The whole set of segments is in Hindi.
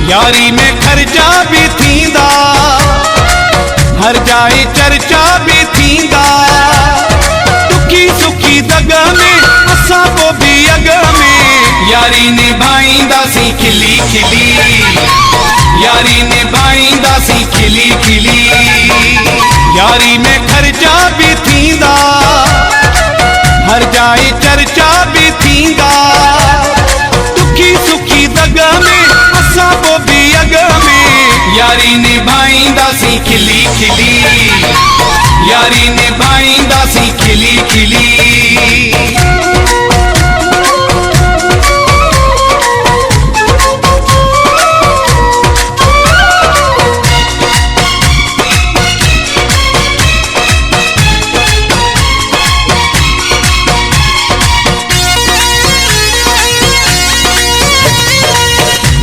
यारी में खर्चा भी थींदा, हर जाए चर्चा भी थींदा। दुखी सुखी दग में असां को भी अग में यारी निभाईंदासीं खिली खिली, यारी निभाईंदासीं खिली खिली। यारी में खर्चा भी थींदा, हर जाए चर्चा भी थींदा। दुखी सुखी दग में असां को भी अग में यारी निभाईंदासीं खिली खिली, यारी निभाईंदासीं खिली खिली।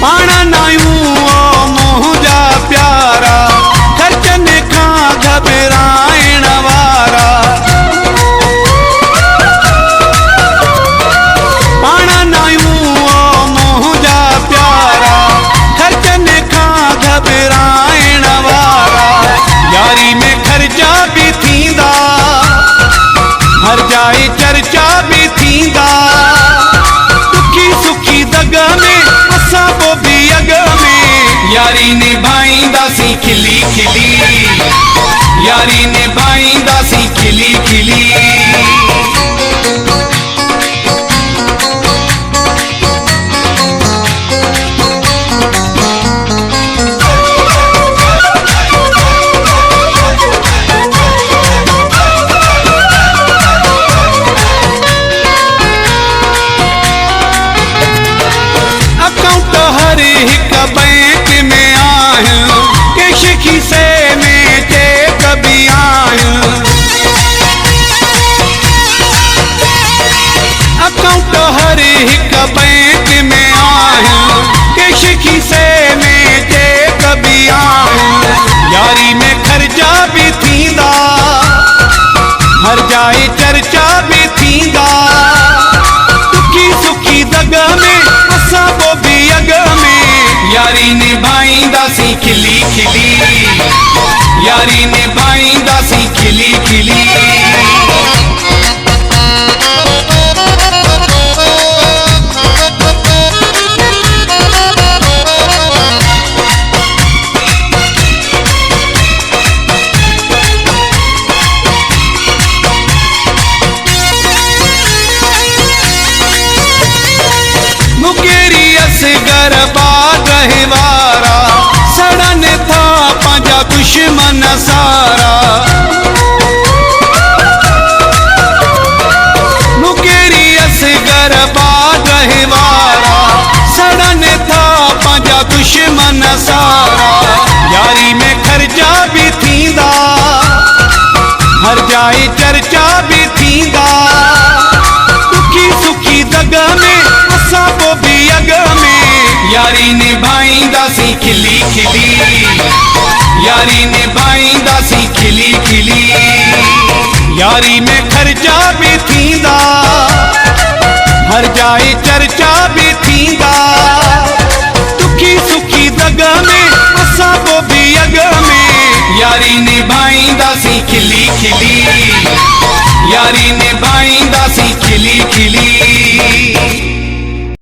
पाण नायूं ओ मोह जा प्यारा, खर्चन खां घबराइण वारा। पाण नायूं ओ मोह जा प्यारा, खर्चन खां घबराइण वारा। यारी में खर्चा भी थींदा, हर जाए चर्चा भी थींदा। दुखी सुखी दग में असां को भी अग में यारी निभाईंदासीं खिली खिली, यारी निभाईंदासीं खिली खिली। अकाउंट हर हिक बैंक में आहिनि, कैश खीसे में चेक भी आहिनि। अकाउंट हर हिक बैंक में आहिनि, कैश खीसे में चेक भी आहिनि। यारी में खर्चा भी थींदा, हर जाए चर्चा भी थींदा। दुखी सुखी दग में असां को भी अग में यारी निभाईंदासीं खिली खिली, यारी निभाईंदासीं खिली खिली। मुकेरी असगर बाग वारा, सड़न था पंहिंजा दुश्मन सारा। मुकेरी असगर बाग वारा, सड़न था पंहिंजा दुश्मन सारा। यारी में खर्चा भी थींदा, हर जाए चर्चा भी थींदा। दुखी सुखी दग में असां को भी अग में यारी निभाईंदासीं खिली खिली, यारी निभाईंदासीं खिली खिली। यारी में खर्चा भी थींदा, हर जाए चर्चा भी